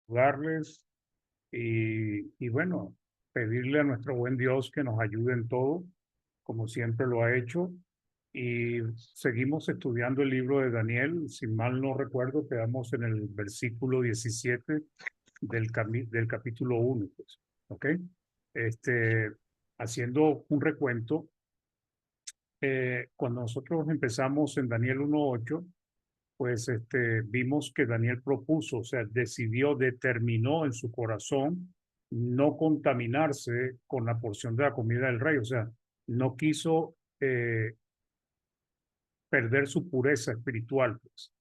saludarles y bueno, pedirle a nuestro buen Dios que nos ayude en todo, como siempre lo ha hecho. Y seguimos estudiando el libro de Daniel. Si mal no recuerdo, quedamos en el versículo 17 del capítulo 1, pues, ¿ok? Este, haciendo un recuento, cuando nosotros empezamos en Daniel 1:8, pues vimos que Daniel propuso, o sea, decidió, determinó en su corazón no contaminarse con la porción de la comida del rey, o sea, no quiso perder su pureza espiritual, pues,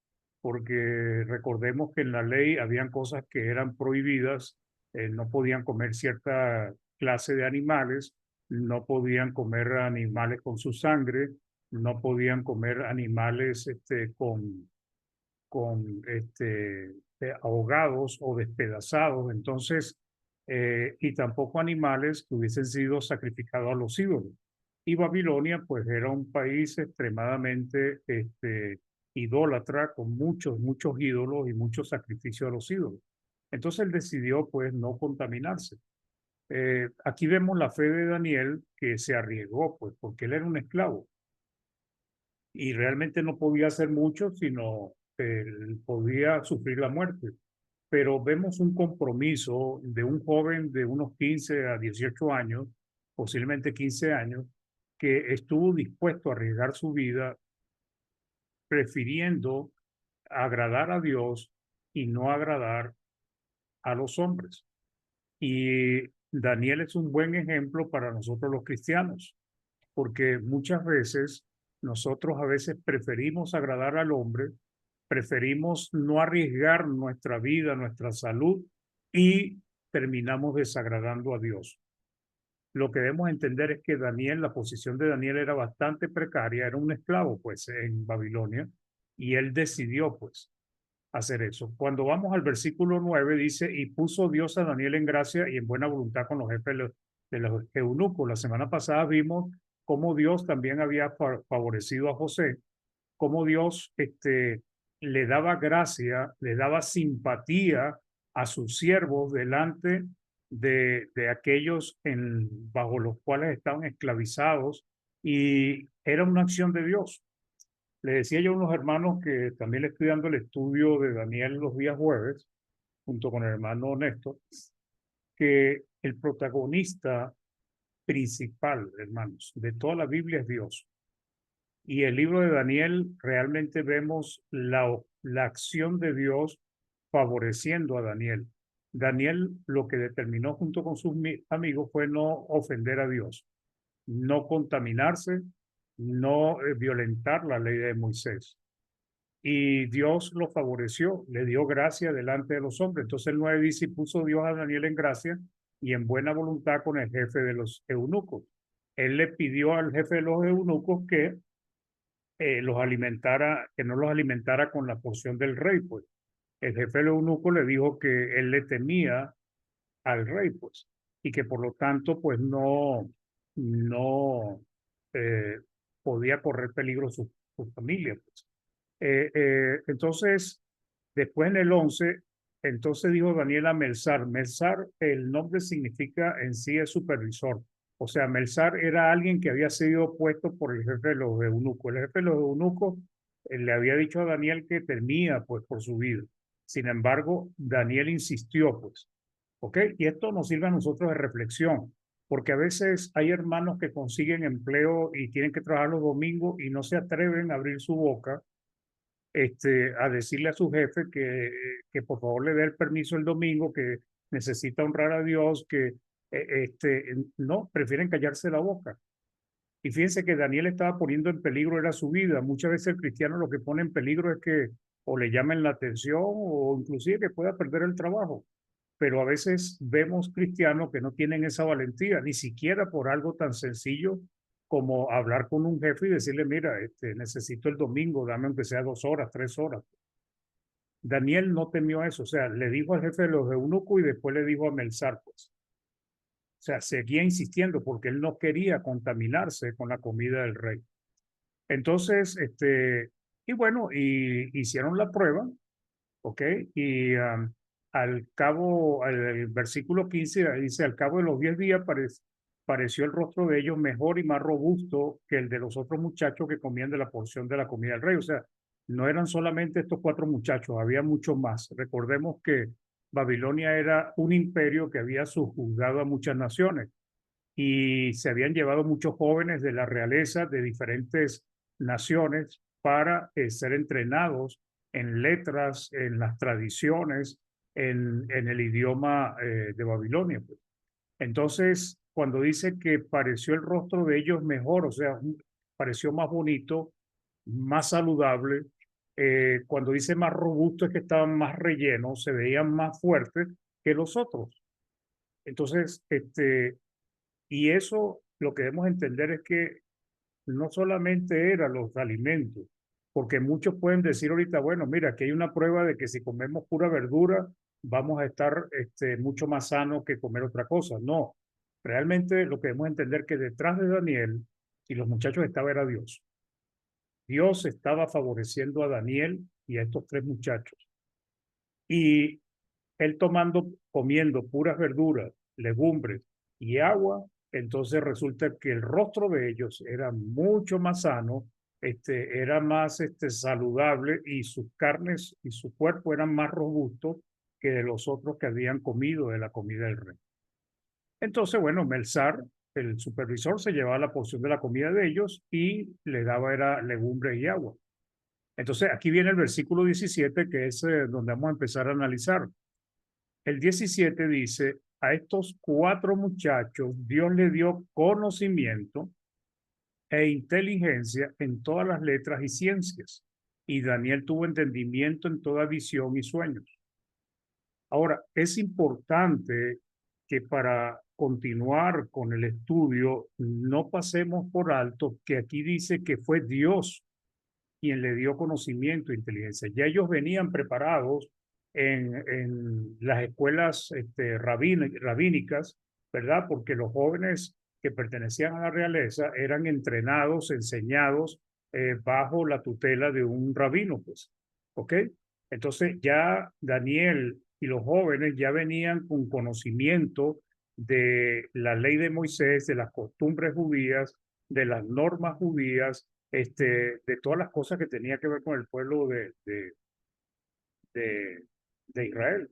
porque recordemos que en la ley habían cosas que eran prohibidas, no podían comer cierta clase de animales, no podían comer animales con su sangre, no podían comer animales ahogados o despedazados, entonces, y tampoco animales que hubiesen sido sacrificados a los ídolos. Y Babilonia, pues, era un país extremadamente idólatra, con muchos ídolos y muchos sacrificios a los ídolos. Entonces él decidió, pues, no contaminarse. Aquí vemos la fe de Daniel que se arriesgó, pues, porque él era un esclavo y realmente no podía hacer mucho, sino podía sufrir la muerte. Pero vemos un compromiso de un joven de unos 15 a 18 años, posiblemente 15 años, que estuvo dispuesto a arriesgar su vida prefiriendo agradar a Dios y no agradar a los hombres. Y Daniel es un buen ejemplo para nosotros los cristianos, porque muchas veces nosotros a veces preferimos agradar al hombre, preferimos no arriesgar nuestra vida, nuestra salud y terminamos desagradando a Dios. Lo que debemos entender es que Daniel, la posición de Daniel era bastante precaria, era un esclavo pues en Babilonia y él decidió pues hacer eso. Cuando vamos al versículo 9 dice, y puso Dios a Daniel en gracia y en buena voluntad con los jefes de los eunucos. La semana pasada vimos cómo Dios también había favorecido a José, cómo Dios le daba gracia, le daba simpatía a sus siervos delante de aquellos bajo los cuales estaban esclavizados y era una acción de Dios. Le decía yo a unos hermanos que también le estoy dando el estudio de Daniel los días jueves, junto con el hermano Néstor, que el protagonista principal, hermanos, de toda la Biblia es Dios. Y el libro de Daniel realmente vemos la acción de Dios favoreciendo a Daniel. Daniel lo que determinó junto con sus amigos fue no ofender a Dios, no contaminarse, no violentar la ley de Moisés. Y Dios lo favoreció, le dio gracia delante de los hombres. Entonces el 9 dice, y puso Dios a Daniel en gracia y en buena voluntad con el jefe de los eunucos. Él le pidió al jefe de los eunucos que los alimentara, que no los alimentara con la porción del rey, pues. El jefe de los eunucos le dijo que él le temía al rey, pues, y que por lo tanto, pues no eh, podía correr peligro su familia, pues. Entonces, después en el 11 entonces dijo Daniel a Melzar. Melzar, el nombre significa en sí es supervisor. O sea, Melzar era alguien que había sido puesto por el jefe de los eunucos. El jefe de los eunucos le había dicho a Daniel que temía pues por su vida. Sin embargo, Daniel insistió pues. ¿Ok? Y esto nos sirve a nosotros de reflexión, porque a veces hay hermanos que consiguen empleo y tienen que trabajar los domingos y no se atreven a abrir su boca a decirle a su jefe que por favor le dé el permiso el domingo, que necesita honrar a Dios, que no, prefieren callarse la boca. Y fíjense que Daniel estaba poniendo en peligro era su vida. Muchas veces el cristiano lo que pone en peligro es que o le llamen la atención o inclusive que pueda perder el trabajo. Pero a veces vemos cristianos que no tienen esa valentía, ni siquiera por algo tan sencillo como hablar con un jefe y decirle, mira, necesito el domingo, dame aunque sea 2 horas, 3 horas. Daniel no temió eso, o sea, le dijo al jefe de los eunucos y después le dijo a Melzar, pues. O sea, seguía insistiendo porque él no quería contaminarse con la comida del rey. Entonces, y bueno, y hicieron la prueba, ¿ok? Y el versículo 15 dice, al cabo de los 10 días pareció el rostro de ellos mejor y más robusto que el de los otros muchachos que comían de la porción de la comida del rey. O sea, no eran solamente estos 4 muchachos, había muchos más. Recordemos que Babilonia era un imperio que había subjugado a muchas naciones y se habían llevado muchos jóvenes de la realeza de diferentes naciones para ser entrenados en letras, en las tradiciones, en el idioma de Babilonia, pues. Entonces, cuando dice que pareció el rostro de ellos mejor, o sea, pareció más bonito, más saludable, cuando dice más robusto es que estaban más rellenos, se veían más fuertes que los otros. Entonces, y eso lo que debemos entender es que no solamente eran los alimentos, porque muchos pueden decir ahorita, bueno, mira, aquí hay una prueba de que si comemos pura verdura vamos a estar mucho más sanos que comer otra cosa. No, realmente lo que debemos entender que detrás de Daniel y los muchachos estaba era Dios. Dios estaba favoreciendo a Daniel y a estos 3 muchachos. Y él comiendo puras verduras, legumbres y agua, entonces resulta que el rostro de ellos era mucho más sano, era más saludable y sus carnes y su cuerpo eran más robustos que de los otros que habían comido de la comida del rey. Entonces, bueno, Melzar, el supervisor, se llevaba la porción de la comida de ellos y le daba era legumbre y agua. Entonces, aquí viene el versículo 17, que es donde vamos a empezar a analizar. El 17 dice, a estos 4 muchachos Dios le dio conocimiento e inteligencia en todas las letras y ciencias, y Daniel tuvo entendimiento en toda visión y sueños. Ahora, es importante que para continuar con el estudio no pasemos por alto que aquí dice que fue Dios quien le dio conocimiento e inteligencia. Ya ellos venían preparados en las escuelas rabínicas, ¿verdad? Porque los jóvenes que pertenecían a la realeza eran entrenados, enseñados bajo la tutela de un rabino, pues, ¿ok? Entonces ya Daniel y los jóvenes ya venían con conocimiento de la ley de Moisés, de las costumbres judías, de las normas judías, de todas las cosas que tenía que ver con el pueblo de, de Israel.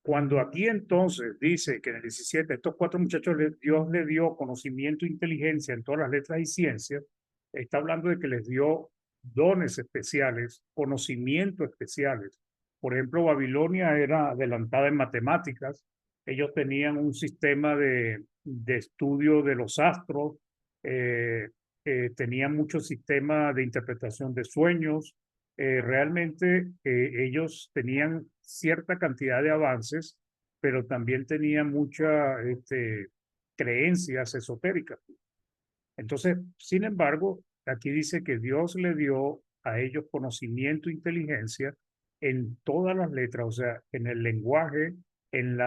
Cuando aquí entonces dice que en el 17 estos 4 muchachos Dios les dio conocimiento e inteligencia en todas las letras y ciencias, está hablando de que les dio dones especiales, conocimientos especiales. Por ejemplo, Babilonia era adelantada en matemáticas, ellos tenían un sistema de estudio de los astros, eh, tenían mucho sistema de interpretación de sueños, realmente ellos tenían cierta cantidad de avances, pero también tenían muchas creencias esotéricas. Entonces, sin embargo, aquí dice que Dios le dio a ellos conocimiento e inteligencia en todas las letras, o sea, en el lenguaje, en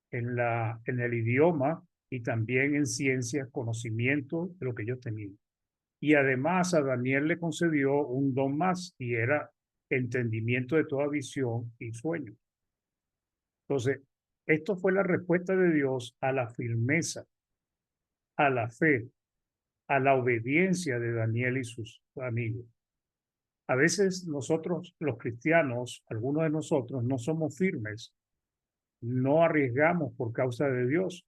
el idioma y también en ciencias, conocimiento de lo que ellos tenían. Y además a Daniel le concedió un don más y era entendimiento de toda visión y sueño. Entonces, esto fue la respuesta de Dios a la firmeza, a la fe, a la obediencia de Daniel y sus amigos. A veces nosotros, los cristianos, algunos de nosotros, no somos firmes, no arriesgamos por causa de Dios,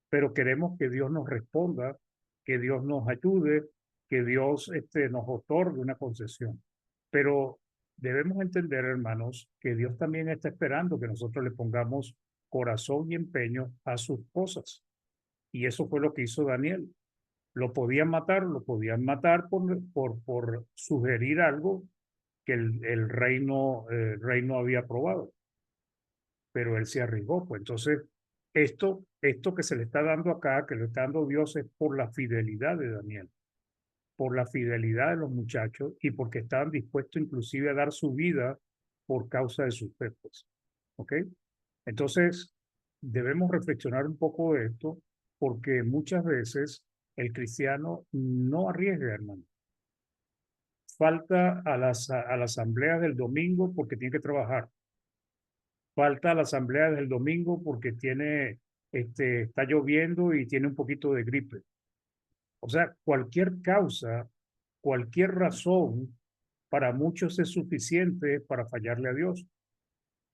pero queremos que Dios nos responda, que Dios nos ayude, que Dios nos otorgue una concesión. Pero debemos entender, hermanos, que Dios también está esperando que nosotros le pongamos corazón y empeño a sus cosas. Y eso fue lo que hizo Daniel. Lo podían matar por sugerir algo que el rey no había aprobado, pero él se arriesgó. Pues entonces, esto que se le está dando acá, que le está dando Dios, es por la fidelidad de Daniel, por la fidelidad de los muchachos y porque estaban dispuestos inclusive a dar su vida por causa de sus fe, pues. ¿Ok? Entonces, debemos reflexionar un poco de esto porque muchas veces el cristiano no arriesga, hermano. Falta a la asamblea del domingo porque tiene que trabajar. falta la asamblea del domingo porque está lloviendo y tiene un poquito de gripe. O sea, cualquier causa, cualquier razón, para muchos es suficiente para fallarle a Dios.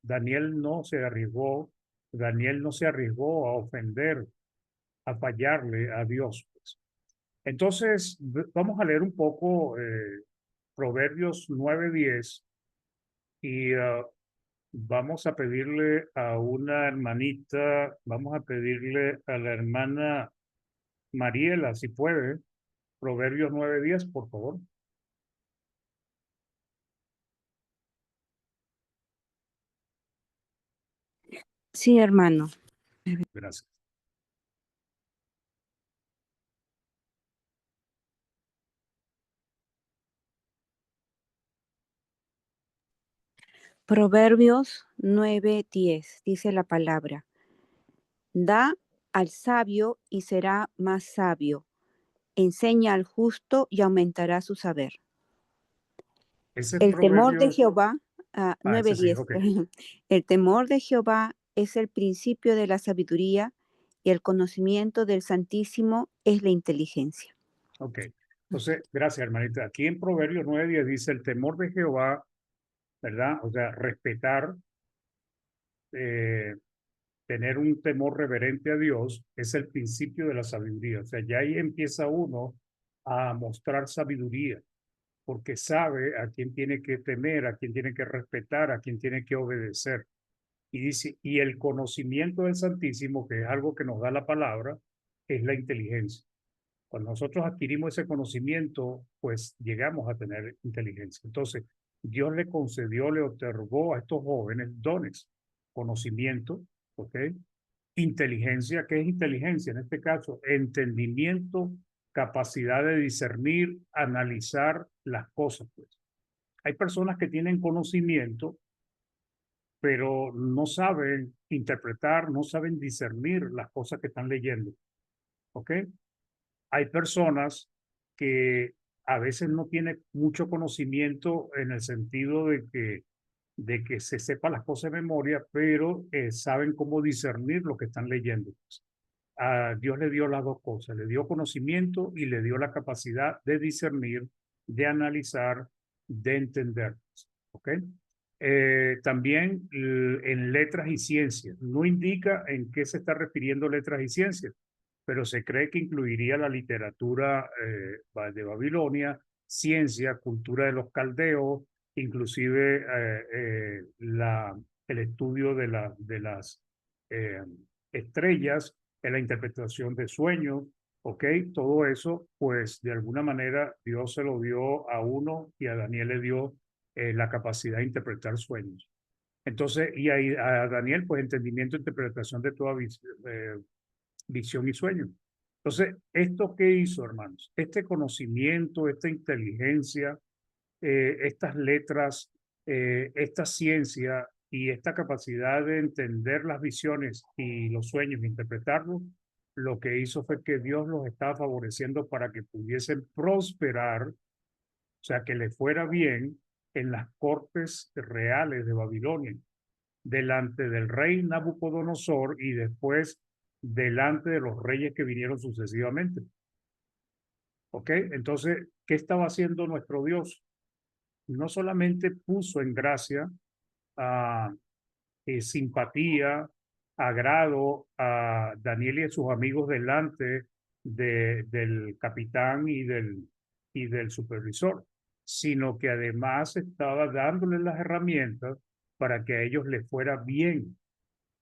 Daniel no se arriesgó, Daniel no se arriesgó a ofender, a fallarle a Dios, pues. Entonces, vamos a leer un poco Proverbios 9:10 y vamos a pedirle a una hermanita, vamos a pedirle a la hermana Mariela, si puede, Proverbios 9:10, por favor. Sí, hermano. Gracias. Proverbios 9:10 dice la palabra: Da al sabio y será más sabio. Enseña al justo y aumentará su saber. Ese El temor de Proverbios, Jehová, ese sí, 9:10, ok, el temor de Jehová es el principio de la sabiduría y el conocimiento del Santísimo es la inteligencia. ok. Entonces, gracias, hermanita. Aquí en Proverbios 9:10 dice el temor de Jehová, ¿verdad? O sea, respetar, eh, tener un temor reverente a Dios es el principio de la sabiduría. O sea, ya ahí empieza uno a mostrar sabiduría, porque sabe a quién tiene que temer, a quién tiene que respetar, a quién tiene que obedecer. Y dice, y el conocimiento del Santísimo, que es algo que nos da la palabra, es la inteligencia. Cuando nosotros adquirimos ese conocimiento, pues llegamos a tener inteligencia. Entonces, Dios le concedió, le otorgó a estos jóvenes dones, conocimiento, ¿ok? Inteligencia, ¿qué es inteligencia? En este caso, entendimiento, capacidad de discernir, analizar las cosas, pues. Hay personas que tienen conocimiento, pero no saben interpretar, no saben discernir las cosas que están leyendo, ¿ok? Hay personas que a veces no tienen mucho conocimiento en el sentido de que se sepa las cosas de memoria, pero saben cómo discernir lo que están leyendo. A Dios le dio las dos cosas, le dio conocimiento y le dio la capacidad de discernir, de analizar, de entender. ¿Ok? También en letras y ciencias. No indica en qué se está refiriendo letras y ciencias, pero se cree que incluiría la literatura de Babilonia, ciencia, cultura de los caldeos, inclusive el estudio de las eh, estrellas, en la interpretación de sueños, ¿ok? Todo eso, pues de alguna manera Dios se lo dio a uno y a Daniel le dio la capacidad de interpretar sueños. Entonces, y a Daniel, pues entendimiento e interpretación de toda visión y sueño. Entonces, ¿esto qué hizo, hermanos? Este conocimiento, esta inteligencia, estas letras, esta ciencia y esta capacidad de entender las visiones y los sueños, e interpretarlos, lo que hizo fue que Dios los estaba favoreciendo para que pudiesen prosperar, o sea, que le fuera bien en las cortes reales de Babilonia, delante del rey Nabucodonosor y después delante de los reyes que vinieron sucesivamente. ¿Ok? Entonces, ¿qué estaba haciendo nuestro Dios? No solamente puso en gracia a simpatía, agrado a Daniel y a sus amigos delante del capitán y del supervisor, sino que además estaba dándoles las herramientas para que a ellos les fuera bien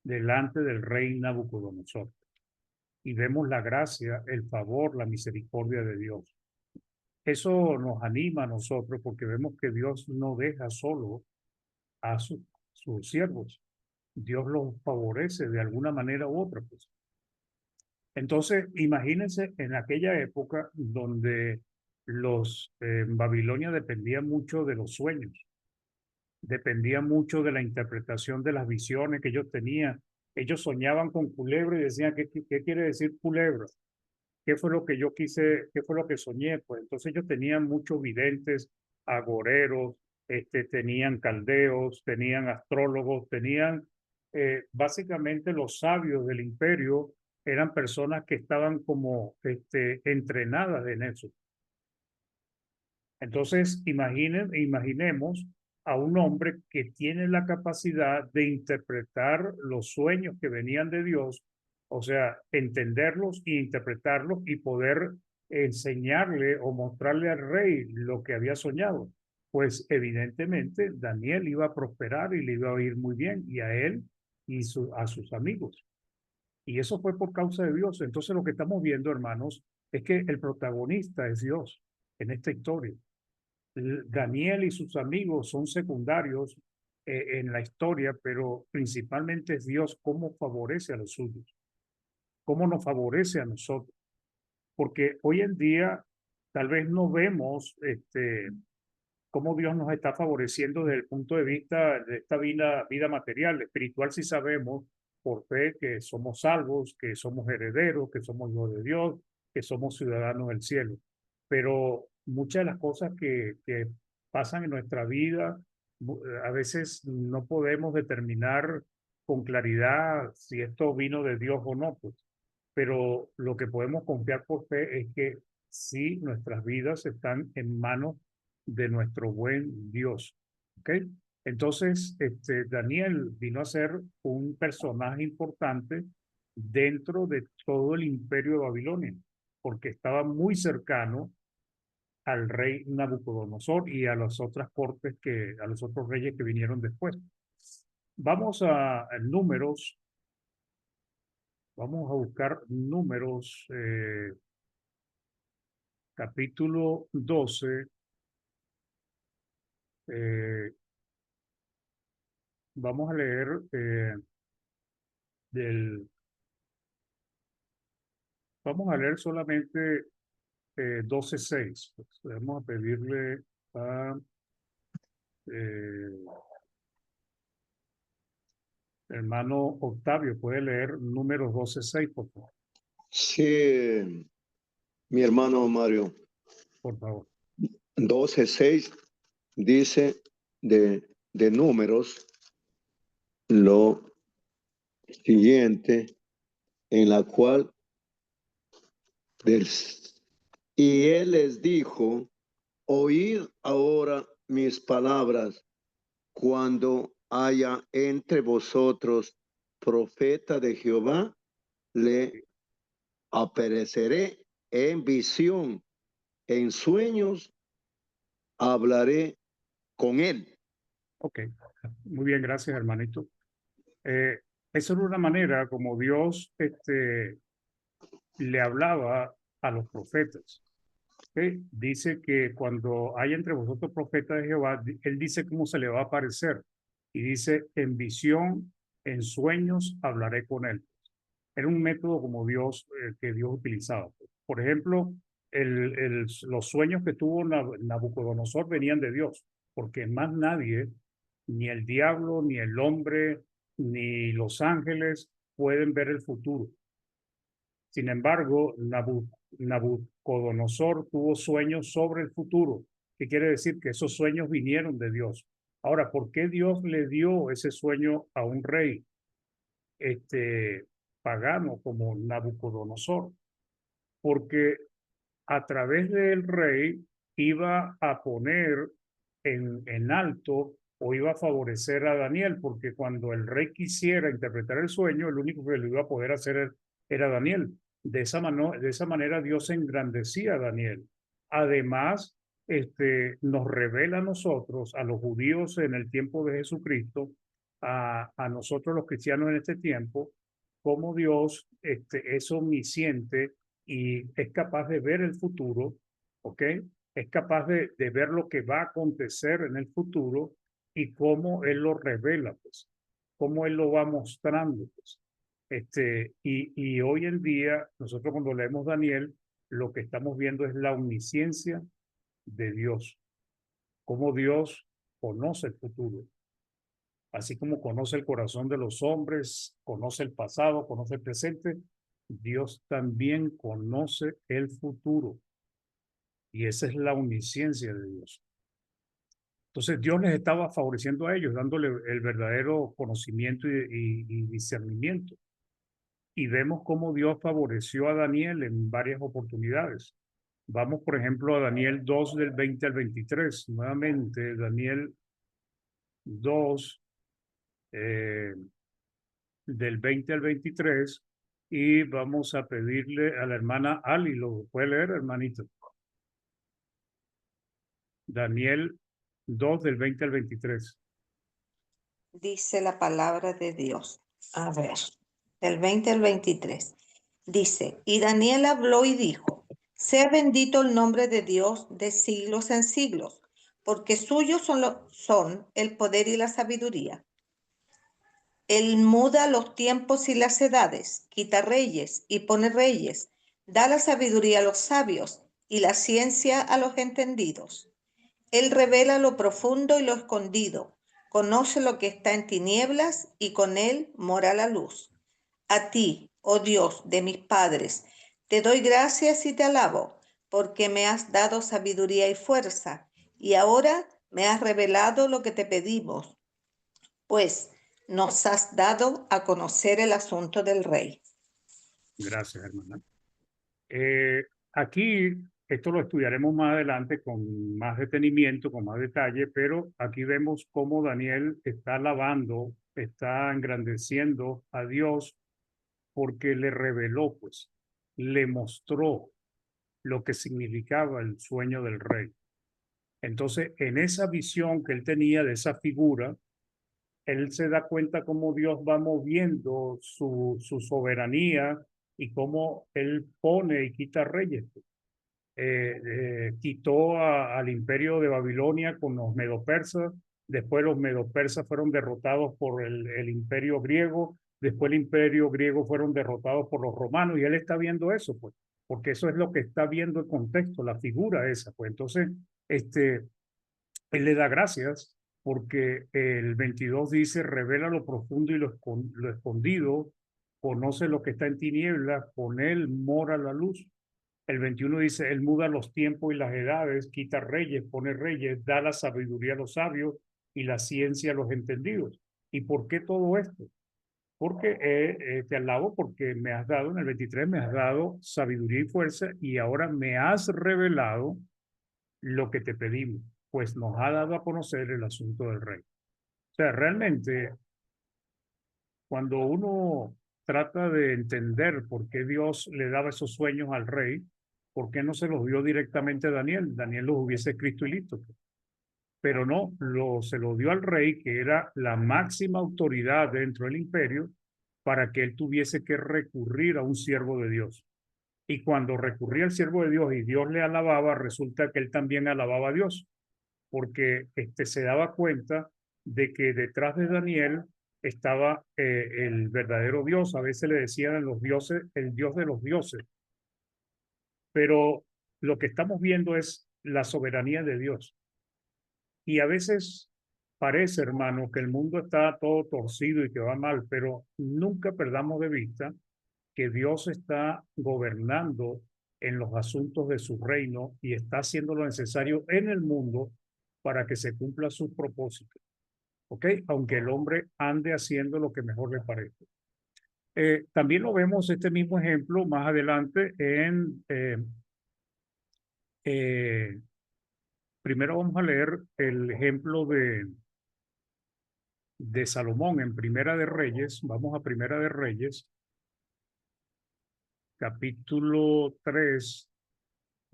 delante del rey Nabucodonosor. Y vemos la gracia, el favor, la misericordia de Dios. Eso nos anima a nosotros porque vemos que Dios no deja solo a sus siervos. Dios los favorece de alguna manera u otra, pues. Entonces, imagínense en aquella época donde los Babilonia dependían mucho de los sueños, dependía mucho de la interpretación de las visiones que ellos tenían. Ellos soñaban con culebra y decían, ¿qué quiere decir culebra? ¿Qué fue lo que yo quise? ¿Qué fue lo que soñé? Pues entonces ellos tenían muchos videntes, agoreros, tenían caldeos, tenían astrólogos, tenían básicamente los sabios del imperio eran personas que estaban como entrenadas en eso. Entonces, imaginemos a un hombre que tiene la capacidad de interpretar los sueños que venían de Dios, o sea, entenderlos e interpretarlos y poder enseñarle o mostrarle al rey lo que había soñado. Pues evidentemente Daniel iba a prosperar y le iba a ir muy bien, y a él y a sus amigos. Y eso fue por causa de Dios. Entonces lo que estamos viendo, hermanos, es que el protagonista es Dios en esta historia. Daniel y sus amigos son secundarios en la historia, pero principalmente es Dios cómo favorece a los suyos, cómo nos favorece a nosotros. Porque hoy en día tal vez no vemos cómo Dios nos está favoreciendo desde el punto de vista de esta vida material. Espiritual sí sabemos por fe que somos salvos, que somos herederos, que somos hijos de Dios, que somos ciudadanos del cielo. Pero muchas de las cosas que pasan en nuestra vida, a veces no podemos determinar con claridad si esto vino de Dios o no, pues. Pero lo que podemos confiar por fe es que sí, nuestras vidas están en manos de nuestro buen Dios. ¿Ok? Entonces, Daniel vino a ser un personaje importante dentro de todo el imperio de Babilonia, porque estaba muy cercano al rey Nabucodonosor y a las otras cortes a los otros reyes que vinieron después. Vamos a números, vamos a buscar números, capítulo 12, eh, vamos a leer del, vamos a leer solamente 12:6. Pues, vamos a pedirle a eh, hermano Octavio, puede leer números 12:6, por favor. Sí, mi hermano Mario. Por favor. 12:6 dice de números lo siguiente, en la cual y él les dijo, oíd ahora mis palabras, cuando haya entre vosotros profeta de Jehová, le apareceré en visión, en sueños hablaré con él. Ok, muy bien, gracias, hermanito. Esa era una manera como Dios le hablaba a los profetas. ¿Ok? Dice que cuando hay entre vosotros profetas de Jehová, él dice cómo se le va a aparecer. Y dice, en visión, en sueños, hablaré con él. Era un método como que Dios utilizaba. Por ejemplo, los sueños que tuvo Nabucodonosor venían de Dios, porque más nadie, ni el diablo, ni el hombre, ni los ángeles pueden ver el futuro. Sin embargo, Nabucodonosor tuvo sueños sobre el futuro, que quiere decir que esos sueños vinieron de Dios. Ahora, ¿por qué Dios le dio ese sueño a un rey pagano como Nabucodonosor? Porque a través del rey iba a poner en alto o iba a favorecer a Daniel, porque cuando el rey quisiera interpretar el sueño, el único que lo iba a poder hacer era Daniel. De esa manera Dios engrandecía a Daniel. Además, nos revela a nosotros, a los judíos en el tiempo de Jesucristo, a nosotros los cristianos en este tiempo, cómo Dios es omnisciente y es capaz de ver el futuro, ¿ok? Es capaz de ver lo que va a acontecer en el futuro y cómo Él lo revela, pues, cómo Él lo va mostrando, pues. Y hoy en día, nosotros cuando leemos Daniel, lo que estamos viendo es la omnisciencia de Dios, cómo Dios conoce el futuro, así como conoce el corazón de los hombres, conoce el pasado, conoce el presente, Dios también conoce el futuro. Y esa es la omnisciencia de Dios. Entonces Dios les estaba favoreciendo a ellos, dándole el verdadero conocimiento y discernimiento. Y vemos cómo Dios favoreció a Daniel en varias oportunidades. Vamos, por ejemplo, a Daniel 2 del 20 al 23. Nuevamente, Daniel 2 del 20 al 23. Y vamos a pedirle a la hermana Ali, ¿lo puede leer, hermanito? Daniel 2 del 20 al 23. Dice la palabra de Dios. A ver, del 20 al 23. Dice, y Daniel habló y dijo, sea bendito el nombre de Dios de siglos en siglos, porque suyos son el poder y la sabiduría. Él muda los tiempos y las edades, quita reyes y pone reyes, da la sabiduría a los sabios y la ciencia a los entendidos. Él revela lo profundo y lo escondido, conoce lo que está en tinieblas y con él mora la luz. A ti, oh Dios de mis padres, te doy gracias y te alabo, porque me has dado sabiduría y fuerza, y ahora me has revelado lo que te pedimos, pues nos has dado a conocer el asunto del rey. Gracias, hermana. Aquí, esto lo estudiaremos más adelante con más detenimiento, con más detalle, pero aquí vemos cómo Daniel está alabando, está engrandeciendo a Dios porque le reveló, pues, le mostró lo que significaba el sueño del rey. Entonces, en esa visión que él tenía de esa figura, él se da cuenta cómo Dios va moviendo su soberanía y cómo él pone y quita reyes. Quitó al imperio de Babilonia con los medopersas, después los medopersas fueron derrotados por el imperio griego, después el imperio griego fueron derrotados por los romanos, y él está viendo eso, pues, porque eso es lo que está viendo el contexto, la figura esa, pues. Entonces, él le da gracias porque el 22 dice, revela lo profundo y lo escondido, conoce lo que está en tinieblas, con él mora la luz. El 21 dice, él muda los tiempos y las edades, quita reyes, pone reyes, da la sabiduría a los sabios y la ciencia a los entendidos. ¿Y por qué todo esto? Porque te alabo porque me has dado, en el 23 me has dado sabiduría y fuerza y ahora me has revelado lo que te pedimos, pues nos ha dado a conocer el asunto del rey. O sea, realmente, cuando uno trata de entender por qué Dios le daba esos sueños al rey, ¿por qué no se los dio directamente a Daniel? Daniel los hubiese escrito y listo. Pero no, se lo dio al rey, que era la máxima autoridad dentro del imperio, para que él tuviese que recurrir a un siervo de Dios. Y cuando recurría al siervo de Dios y Dios le alababa, resulta que él también alababa a Dios, porque se daba cuenta de que detrás de Daniel estaba el verdadero Dios. A veces le decían a los dioses, el Dios de los dioses. Pero lo que estamos viendo es la soberanía de Dios. Y a veces parece, hermano, que el mundo está todo torcido y que va mal, pero nunca perdamos de vista que Dios está gobernando en los asuntos de su reino y está haciendo lo necesario en el mundo para que se cumpla sus propósitos. ¿Ok? Aunque el hombre ande haciendo lo que mejor le parezca. También lo vemos este mismo ejemplo más adelante en... primero vamos a leer el ejemplo de Salomón en Primera de Reyes. Vamos a Primera de Reyes, capítulo 3,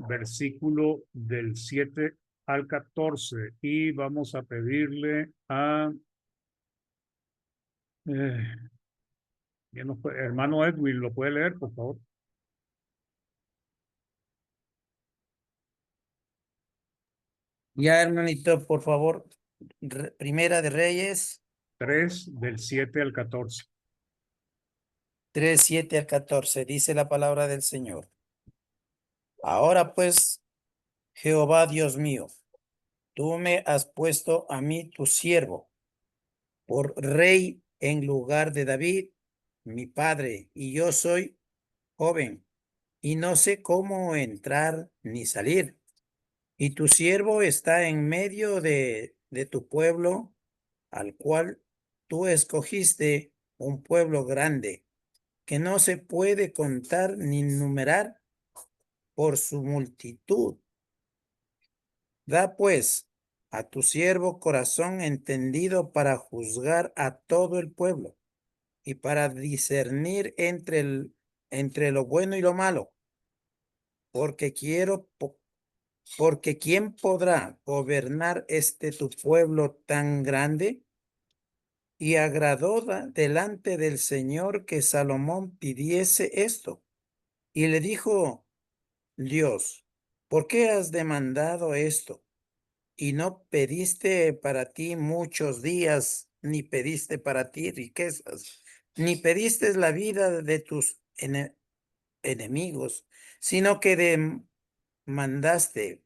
versículo del 7 al 14. Y vamos a pedirle a hermano Edwin, ¿lo puede leer, por favor? Ya, hermanito, por favor. Primera de Reyes, 3 del 7 al 14. 3, 7 al 14. Dice la palabra del Señor. Ahora pues, Jehová Dios mío, tú me has puesto a mí tu siervo por rey en lugar de David, mi padre, y yo soy joven y no sé cómo entrar ni salir. Y tu siervo está en medio de de tu pueblo, al cual tú escogiste, un pueblo grande, que no se puede contar ni numerar por su multitud. Da pues a tu siervo corazón entendido para juzgar a todo el pueblo y para discernir entre lo bueno y lo malo, porque porque ¿quién podrá gobernar tu pueblo tan grande? Y agradó delante del Señor que Salomón pidiese esto. Y le dijo Dios, ¿por qué has demandado esto? Y no pediste para ti muchos días, ni pediste para ti riquezas, ni pediste la vida de tus enemigos, sino que demandaste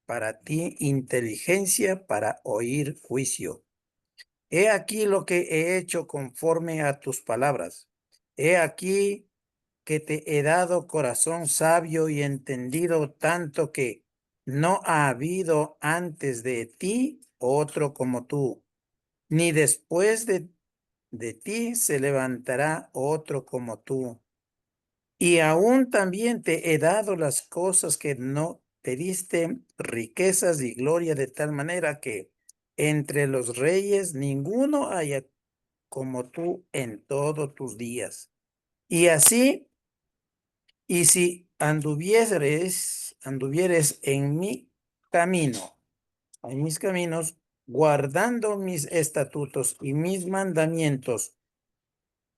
para ti inteligencia para oír juicio. He aquí lo que he hecho conforme a tus palabras. He aquí que te he dado corazón sabio y entendido, tanto que no ha habido antes de ti otro como tú, ni después de ti se levantará otro como tú. Y aún también te he dado las cosas que no pediste, riquezas y gloria, de tal manera que entre los reyes ninguno haya como tú en todos tus días. Y así, y si anduvieres en mi camino, en mis caminos, guardando mis estatutos y mis mandamientos,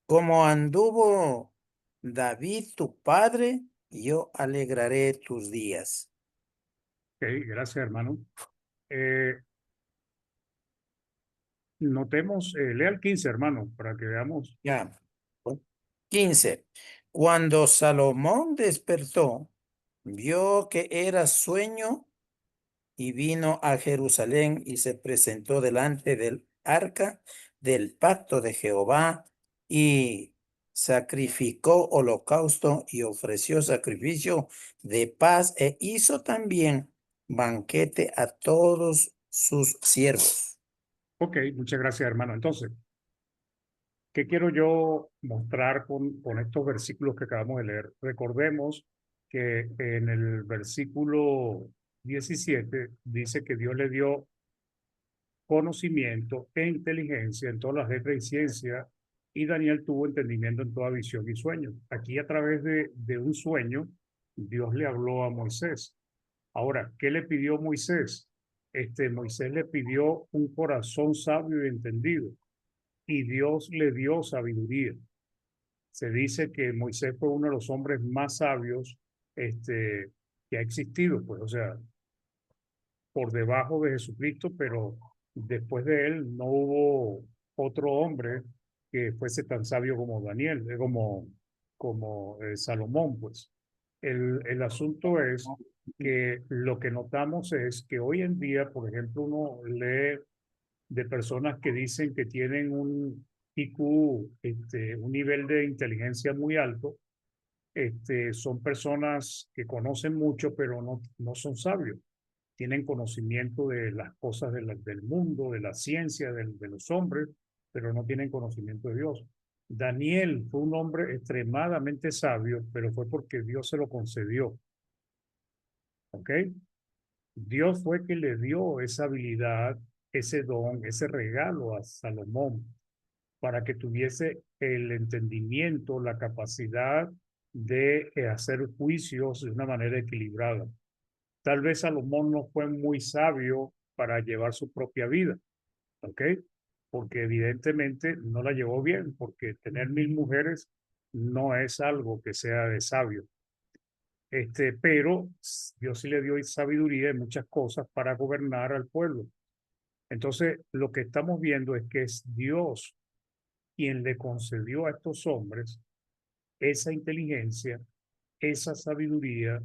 como anduvo David tu padre, yo alegraré tus días. Ok, gracias, hermano. Notemos, lea el 15, hermano, para que veamos. Ya. 15. Cuando Salomón despertó, vio que era sueño y vino a Jerusalén y se presentó delante del arca del pacto de Jehová y sacrificó holocausto y ofreció sacrificio de paz e hizo también banquete a todos sus siervos. Ok, muchas gracias, hermano. Entonces, ¿qué quiero yo mostrar con estos versículos que acabamos de leer? Recordemos que en el versículo 17 dice que Dios le dio conocimiento e inteligencia en todas las letras y ciencia, y Daniel tuvo entendimiento en toda visión y sueño. Aquí a través de un sueño, Dios le habló a Moisés. Ahora, ¿qué le pidió Moisés? Moisés le pidió un corazón sabio y entendido, y Dios le dio sabiduría. Se dice que Moisés fue uno de los hombres más sabios que ha existido, pues, o sea, por debajo de Jesucristo, pero después de él no hubo otro hombre que fuese tan sabio como Daniel, como Salomón, pues. El asunto es que lo que notamos es que hoy en día, por ejemplo, uno lee de personas que dicen que tienen un IQ, un nivel de inteligencia muy alto. Son personas que conocen mucho, pero no son sabios. Tienen conocimiento de las cosas del mundo, de la ciencia, de los hombres, pero no tienen conocimiento de Dios. Daniel fue un hombre extremadamente sabio, pero fue porque Dios se lo concedió. ¿Ok? Dios fue que le dio esa habilidad, ese don, ese regalo a Salomón para que tuviese el entendimiento, la capacidad de hacer juicios de una manera equilibrada. Tal vez Salomón no fue muy sabio para llevar su propia vida, ¿ok? Porque evidentemente no la llevó bien, porque tener 1000 mujeres no es algo que sea de sabio. Pero Dios sí le dio sabiduría en muchas cosas para gobernar al pueblo. Entonces, lo que estamos viendo es que es Dios quien le concedió a estos hombres esa inteligencia, esa sabiduría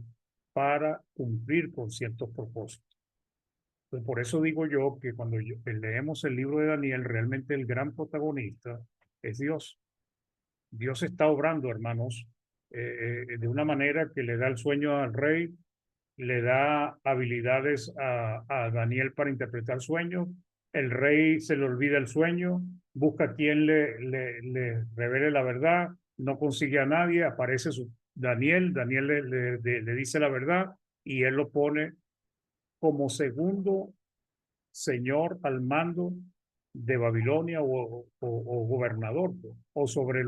para cumplir con ciertos propósitos. Entonces, por eso digo yo que cuando leemos el libro de Daniel, realmente el gran protagonista es Dios. Dios está obrando, hermanos, de una manera que le da el sueño al rey, le da habilidades a Daniel para interpretar sueños, el rey se le olvida el sueño, busca quien le revele la verdad, no consigue a nadie, aparece Daniel le dice la verdad y él lo pone como segundo señor al mando de Babilonia o gobernador, pues, o sobre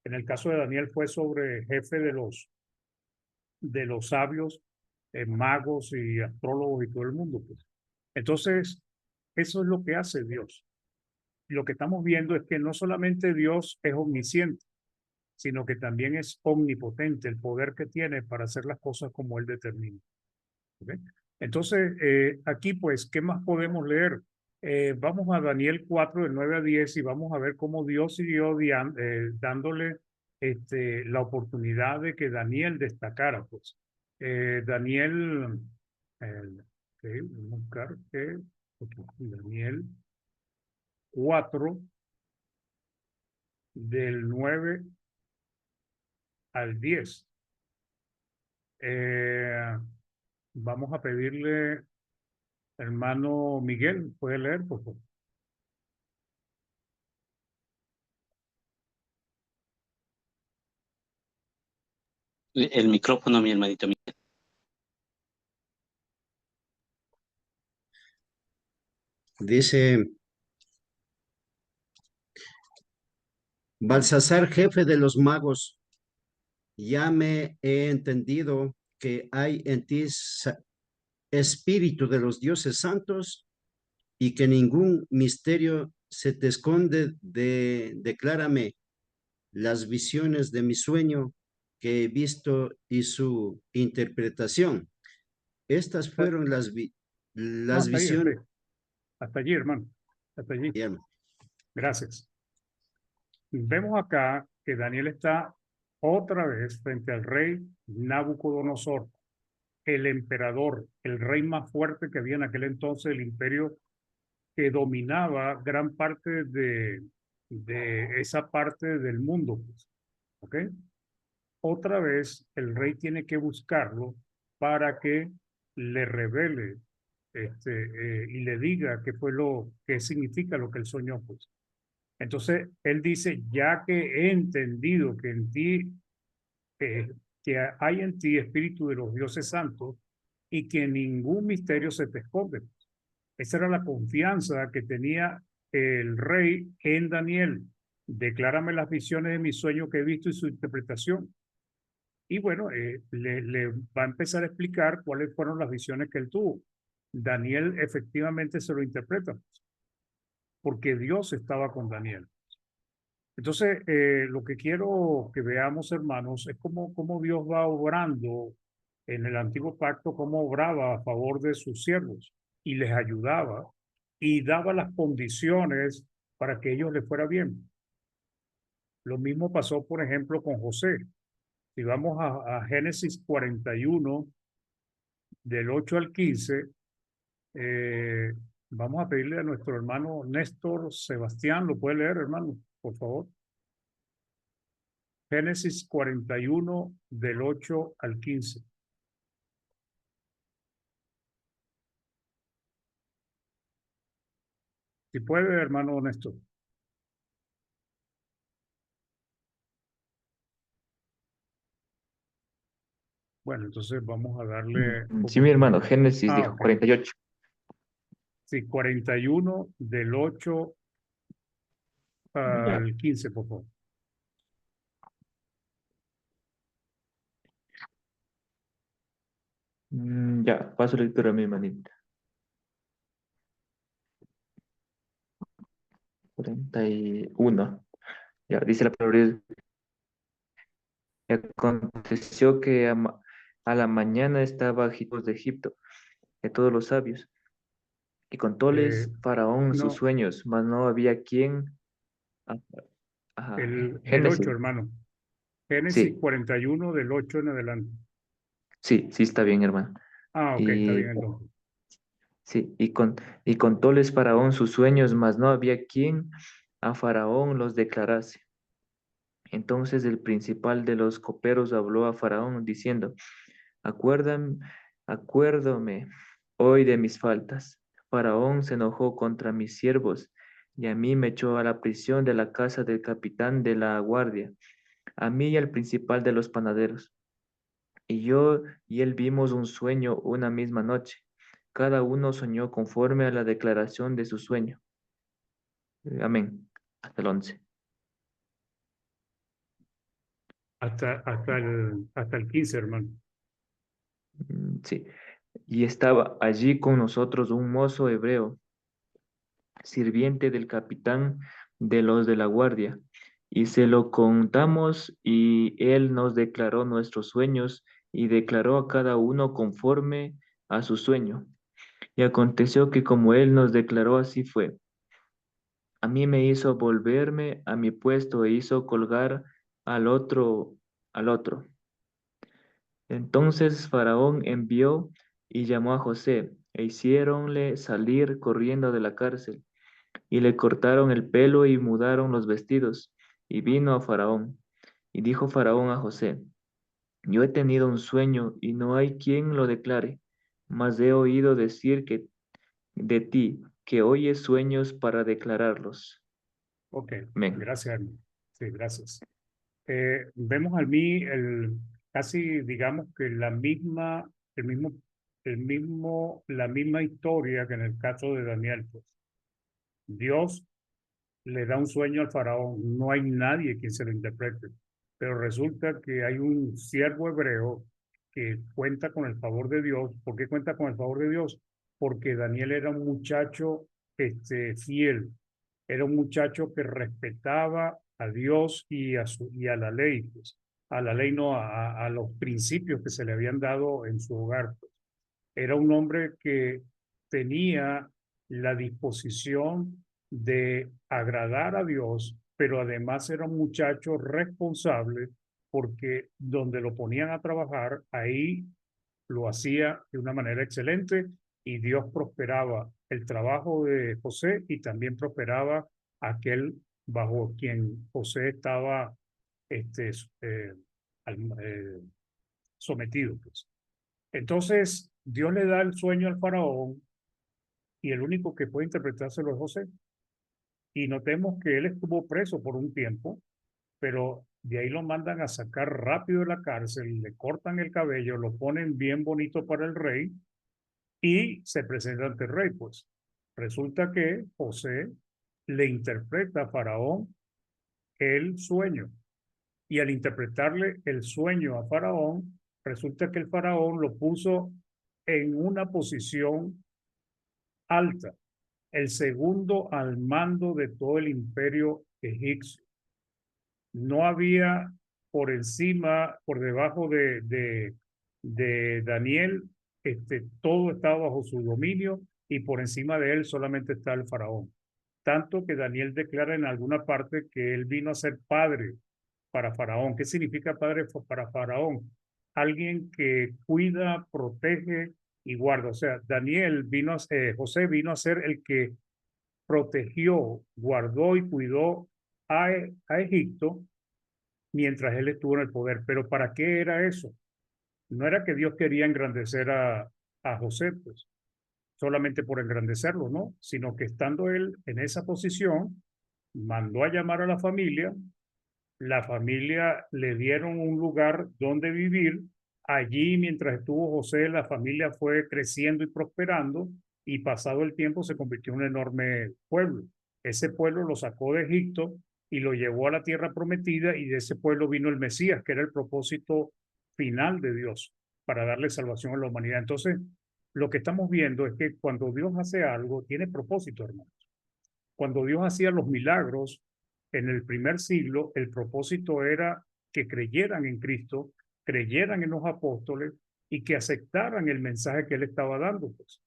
en el caso de Daniel fue sobre jefe de los sabios, magos y astrólogos y todo el mundo, pues. Entonces, eso es lo que hace Dios. Lo que estamos viendo es que no solamente Dios es omnisciente, sino que también es omnipotente, el poder que tiene para hacer las cosas como Él determina. ¿Ok? Entonces, aquí pues, ¿qué más podemos leer? Vamos a Daniel 4, del 9 a 10, y vamos a ver cómo Dios siguió dándole la oportunidad de que Daniel destacara, pues. Daniel, ok, vamos a buscar Daniel 4, del 9 al 10. Vamos a pedirle, hermano Miguel, ¿puede leer, por favor? El micrófono, mi hermanito. Dice, Balsasar, jefe de los magos, ya me he entendido que hay en ti espíritu de los dioses santos y que ningún misterio se te esconde. Declárame las visiones de mi sueño que he visto y su interpretación. Estas fueron No, las hasta ahí, visiones. hasta allí, hermano. Hasta allí. Bien. Gracias. Vemos acá que Daniel está otra vez frente al rey Nabucodonosor, el emperador, el rey más fuerte que había en aquel entonces, el imperio que dominaba gran parte de esa parte del mundo, pues. ¿Ok? Otra vez el rey tiene que buscarlo para que le revele y le diga qué significa lo que él soñó, pues. Entonces, él dice, ya que he entendido que en ti, que hay en ti espíritu de los dioses santos y que ningún misterio se te esconde. Esa era la confianza que tenía el rey en Daniel. Declárame las visiones de mi sueño que he visto y su interpretación. Y bueno, le va a empezar a explicar cuáles fueron las visiones que él tuvo. Daniel efectivamente se lo interpreta, porque Dios estaba con Daniel. Entonces, lo que quiero que veamos, hermanos, es cómo Dios va obrando en el antiguo pacto, cómo obraba a favor de sus siervos y les ayudaba y daba las condiciones para que ellos les fuera bien. Lo mismo pasó, por ejemplo, con José. Si vamos a Génesis 41, del 8 al 15, vamos a pedirle a nuestro hermano Néstor Sebastián, ¿lo puede leer, hermano, por favor? Génesis 41, del 8 al 15. Si puede, hermano Néstor. Bueno, entonces vamos a darle Sí, mi hermano, oportunidad. Génesis dijo Ok. 48. Sí, 41, del 8 Ya. al 15, por favor. Ya, paso lectura a mi hermanita. 41. Ya, dice la palabra. Y aconteció que a la mañana estaba agitados de Egipto, de todos los sabios, y contóles Faraón sus No, sueños, mas no había quien. ah, Ajá, el 8, Génesis. hermano. Génesis Sí, 41, del 8 en adelante. sí, sí está bien, hermano. Ah, ok, está Y bien entonces. sí, y contóles Faraón sus sueños, mas no había quien a Faraón los declarase. Entonces el principal de los coperos habló a Faraón diciendo: Acuérdame hoy de mis faltas, Faraón se enojó contra mis siervos y a mí me echó a la prisión de la casa del capitán de la guardia, a mí y al principal de los panaderos. Y yo y él vimos un sueño una misma noche. Cada uno soñó conforme a la declaración de su sueño. Amén. Hasta el 11. Hasta el 15, hermano. Sí. Y estaba allí con nosotros un mozo hebreo, sirviente del capitán de los de la guardia, y se lo contamos y él nos declaró nuestros sueños y declaró a cada uno conforme a su sueño. Y aconteció que como él nos declaró, así fue. A mí me hizo volverme a mi puesto e hizo colgar al otro, al otro. Entonces Faraón envió y llamó a José, e hiciéronle salir corriendo de la cárcel, y le cortaron el pelo y mudaron los vestidos, y vino a Faraón. Y dijo Faraón a José, yo he tenido un sueño, y no hay quien lo declare, mas he oído decir que de ti, que oyes sueños para declararlos. Ok, Amén. gracias, hermano. Sí, gracias. Vemos al mí casi, digamos que la misma historia que en el caso de Daniel, pues. Dios le da un sueño al faraón, no hay nadie quien se lo interprete, pero resulta que hay un siervo hebreo que cuenta con el favor de Dios. ¿Por qué cuenta con el favor de Dios? Porque Daniel era un muchacho fiel, era un muchacho que respetaba a Dios y a la ley, pues. A la ley no, a los principios que se le habían dado en su hogar, pues. Era un hombre que tenía la disposición de agradar a Dios, pero además era un muchacho responsable porque donde lo ponían a trabajar, ahí lo hacía de una manera excelente y Dios prosperaba el trabajo de José y también prosperaba aquel bajo quien José estaba este, eh, sometido, pues. Entonces, Dios le da el sueño al faraón y el único que puede interpretárselo es José. Y notemos que él estuvo preso por un tiempo, pero de ahí lo mandan a sacar rápido de la cárcel, le cortan el cabello, lo ponen bien bonito para el rey y se presenta ante el rey. Pues resulta que José le interpreta a Faraón el sueño. Y al interpretarle el sueño a Faraón, resulta que el Faraón lo puso en una posición alta, el segundo al mando de todo el imperio egipcio. No había por encima, por debajo de Daniel, todo estaba bajo su dominio y por encima de él solamente está el faraón. Tanto que Daniel declara en alguna parte que él vino a ser padre para faraón. ¿Qué significa padre para faraón? Alguien que cuida, protege y guarda. O sea, José vino a ser el que protegió, guardó y cuidó a Egipto mientras él estuvo en el poder. Pero ¿para qué era eso? No era que Dios quería engrandecer a José, pues, solamente por engrandecerlo, ¿no? Sino que estando él en esa posición, mandó a llamar a la familia le dieron un lugar donde vivir. Allí, mientras estuvo José, la familia fue creciendo y prosperando y pasado el tiempo se convirtió en un enorme pueblo. Ese pueblo lo sacó de Egipto y lo llevó a la tierra prometida y de ese pueblo vino el Mesías, que era el propósito final de Dios para darle salvación a la humanidad. Entonces, lo que estamos viendo es que cuando Dios hace algo, tiene propósito, hermano. Cuando Dios hacía los milagros en el primer siglo, el propósito era que creyeran en Cristo, creyeran en los apóstoles y que aceptaran el mensaje que él estaba dando. Pues.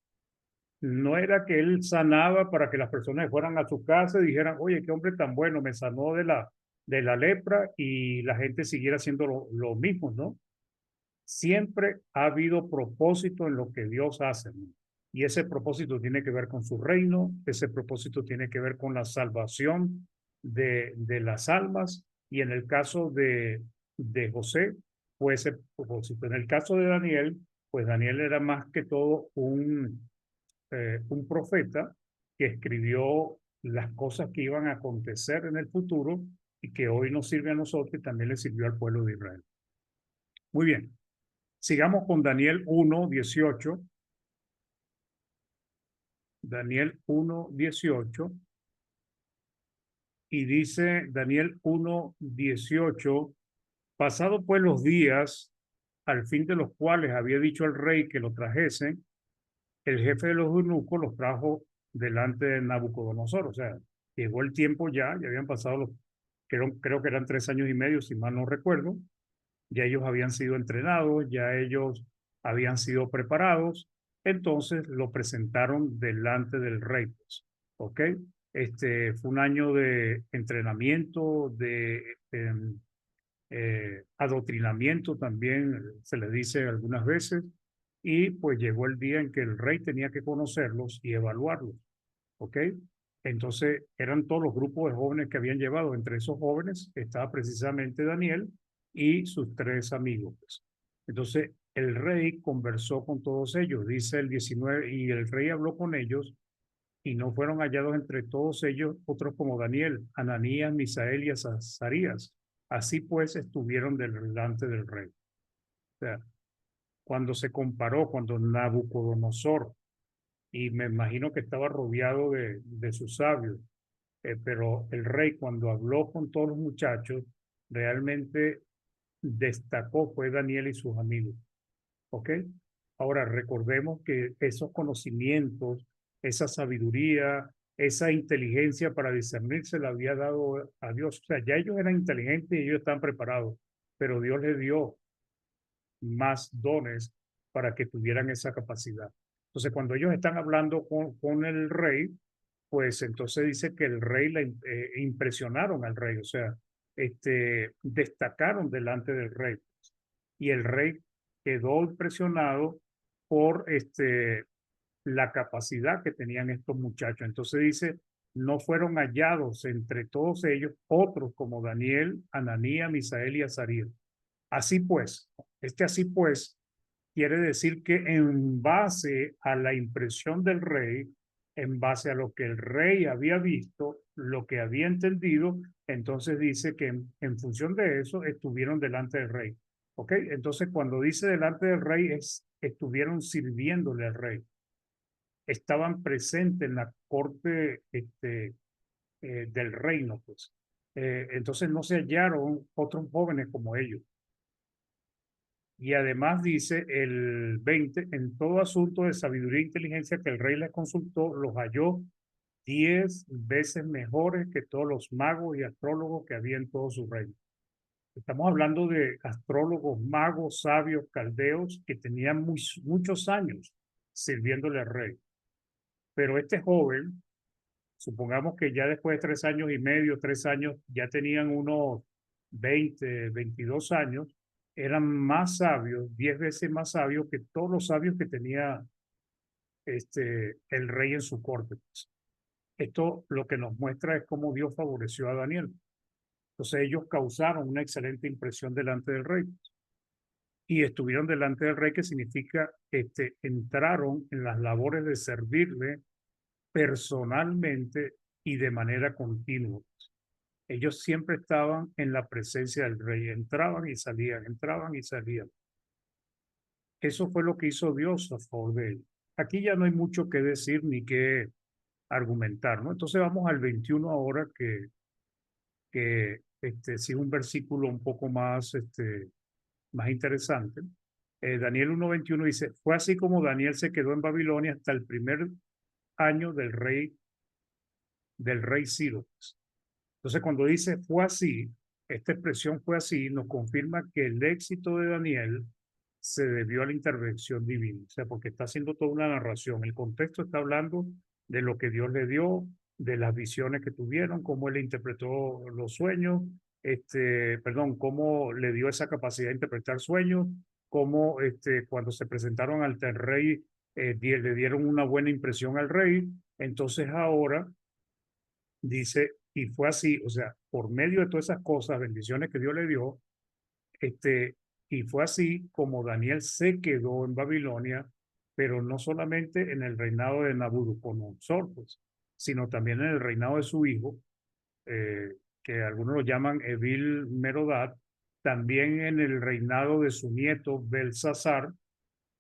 No era que él sanaba para que las personas fueran a su casa y dijeran, oye, qué hombre tan bueno, me sanó de la lepra y la gente siguiera haciendo lo mismo, ¿no? Siempre ha habido propósito en lo que Dios hace, ¿no? Y ese propósito tiene que ver con su reino, ese propósito tiene que ver con la salvación de las almas. Y en el caso de José, fue ese propósito. En el caso de Daniel, pues Daniel era más que todo un profeta que escribió las cosas que iban a acontecer en el futuro y que hoy nos sirve a nosotros y también le sirvió al pueblo de Israel. Muy bien. Sigamos con Daniel 1:18. Daniel 1:18. Y dice Daniel 1:18, pasado pues los días, al fin de los cuales había dicho el rey que lo trajesen, el jefe de los eunucos los trajo delante de Nabucodonosor. O sea, llegó el tiempo ya habían pasado creo que eran 3 años y medio, si mal no recuerdo. Ya ellos habían sido entrenados, ya ellos habían sido preparados, entonces lo presentaron delante del rey, pues, ¿ok? Fue un año de entrenamiento, de adoctrinamiento también, se le dice algunas veces, y pues llegó el día en que el rey tenía que conocerlos y evaluarlos, ¿ok? Entonces eran todos los grupos de jóvenes que habían llevado. Entre esos jóvenes estaba precisamente Daniel y sus 3 amigos, pues. Entonces el rey conversó con todos ellos, dice el 19, y el rey habló con ellos y no fueron hallados entre todos ellos otros como Daniel, Ananías, Misael y Azarías. Así pues estuvieron delante del rey. O sea, cuando Nabucodonosor, y me imagino que estaba rodeado de sus sabios, pero el rey cuando habló con todos los muchachos, realmente destacó fue Daniel y sus amigos. ¿Ok? Ahora recordemos que esos conocimientos, esa sabiduría, esa inteligencia para discernir se la había dado a Dios. O sea, ya ellos eran inteligentes y ellos estaban preparados, pero Dios les dio más dones para que tuvieran esa capacidad. Entonces, cuando ellos están hablando con el rey, pues entonces dice que el rey impresionaron al rey, o sea, destacaron delante del rey. Y el rey quedó impresionado por la capacidad que tenían estos muchachos. Entonces dice, no fueron hallados entre todos ellos otros como Daniel, Ananías, Misael y Azarías. Así pues, así pues quiere decir que en base a la impresión del rey, en base a lo que el rey había visto, lo que había entendido, entonces dice que en función de eso estuvieron delante del rey. ¿Ok? Entonces cuando dice delante del rey estuvieron sirviéndole al rey. Estaban presentes en la corte del reino, pues. Entonces no se hallaron otros jóvenes como ellos. Y además dice el 20, en todo asunto de sabiduría e inteligencia que el rey les consultó, los halló 10 veces mejores que todos los magos y astrólogos que había en todo su reino. Estamos hablando de astrólogos, magos, sabios, caldeos que tenían muchos años sirviéndole al rey. Pero este joven, supongamos que ya después de 3 años y medio, 3 años, ya tenían unos 20, 22 años, eran más sabios, 10 veces más sabios que todos los sabios que tenía el rey en su corte. Esto lo que nos muestra es cómo Dios favoreció a Daniel. Entonces ellos causaron una excelente impresión delante del rey. Y estuvieron delante del rey, que significa entraron en las labores de servirle personalmente y de manera continua. Ellos siempre estaban en la presencia del rey, entraban y salían, entraban y salían. Eso fue lo que hizo Dios a favor de ellos. Aquí ya no hay mucho que decir ni que argumentar, ¿no? Entonces vamos al 21 ahora, que sí es un versículo un poco más, más interesante. Daniel 1:21 dice, fue así como Daniel se quedó en Babilonia hasta el primer año del rey Ciro. Entonces, cuando dice fue así, esta expresión fue así, nos confirma que el éxito de Daniel se debió a la intervención divina. O sea, porque está haciendo toda una narración. El contexto está hablando de lo que Dios le dio, de las visiones que tuvieron, cómo él interpretó los sueños, cómo le dio esa capacidad de interpretar sueños, cómo cuando se presentaron ante el rey, le dieron una buena impresión al rey. Entonces ahora dice, y fue así, o sea, por medio de todas esas cosas, bendiciones que Dios le dio, y fue así como Daniel se quedó en Babilonia pero no solamente en el reinado de Nabucodonosor, pues, sino también en el reinado de su hijo, que algunos lo llaman Evil Merodach, también en el reinado de su nieto Belsasar,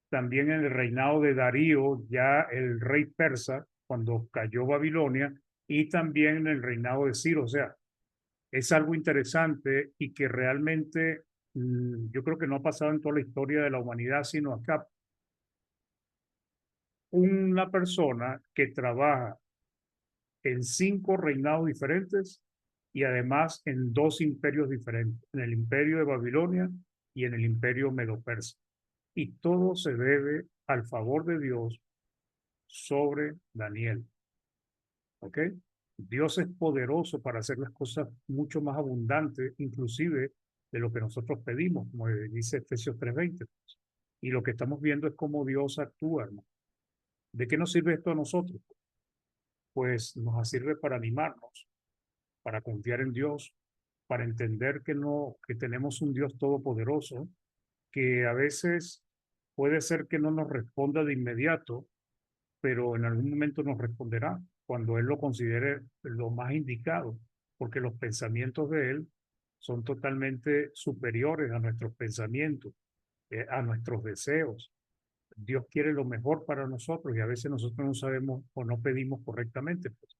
también en el reinado de Darío, ya el rey persa, cuando cayó Babilonia, y también en el reinado de Ciro. O sea, es algo interesante y que realmente yo creo que no ha pasado en toda la historia de la humanidad, sino acá. Una persona que trabaja en 5 reinados diferentes y además en 2 imperios diferentes, en el imperio de Babilonia y en el imperio medo-persa. Y todo se debe al favor de Dios sobre Daniel. ¿Ok? Dios es poderoso para hacer las cosas mucho más abundantes, inclusive de lo que nosotros pedimos, como dice Efesios 3:20. Y lo que estamos viendo es cómo Dios actúa, hermano. ¿De qué nos sirve esto a nosotros? Pues nos sirve para animarnos, para confiar en Dios, para entender que tenemos un Dios todopoderoso, que a veces puede ser que no nos responda de inmediato, pero en algún momento nos responderá cuando Él lo considere lo más indicado, porque los pensamientos de Él son totalmente superiores a nuestros pensamientos, a nuestros deseos. Dios quiere lo mejor para nosotros y a veces nosotros no sabemos o no pedimos correctamente, pues.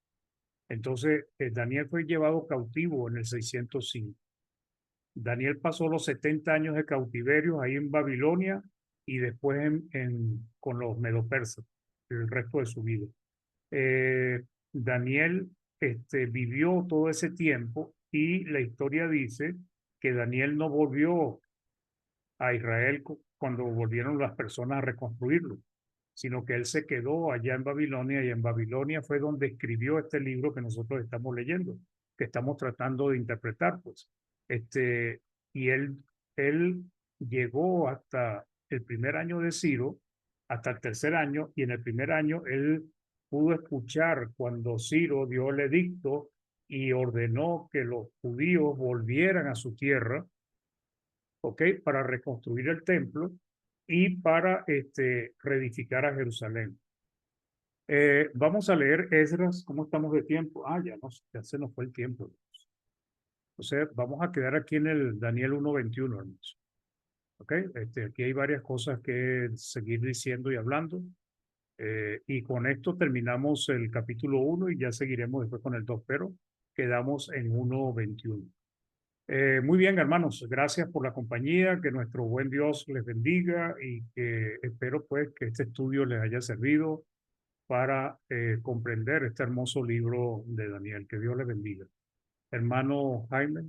Entonces, Daniel fue llevado cautivo en el 605. Daniel pasó los 70 años de cautiverio ahí en Babilonia y después con los medo-persas el resto de su vida. Daniel vivió todo ese tiempo y la historia dice que Daniel no volvió a Israel cuando volvieron las personas a reconstruirlo, sino que él se quedó allá en Babilonia y en Babilonia fue donde escribió este libro que nosotros estamos leyendo, que estamos tratando de interpretar, pues. Y él llegó hasta el primer año de Ciro, hasta el tercer año, y en el primer año él pudo escuchar cuando Ciro dio el edicto y ordenó que los judíos volvieran a su tierra, ¿ok? Para reconstruir el templo y para reedificar a Jerusalén. Vamos a leer Esdras. ¿Cómo estamos de tiempo? Ya se nos fue el tiempo. O sea, vamos a quedar aquí en el Daniel 1:21, hermanos. ¿Ok? Aquí hay varias cosas que seguir diciendo y hablando. Y con esto terminamos el capítulo 1 y ya seguiremos después con el 2, pero quedamos en 1:21. Muy bien, hermanos, gracias por la compañía, que nuestro buen Dios les bendiga y que espero pues que este estudio les haya servido para comprender este hermoso libro de Daniel. Que Dios les bendiga. Hermano Jaime.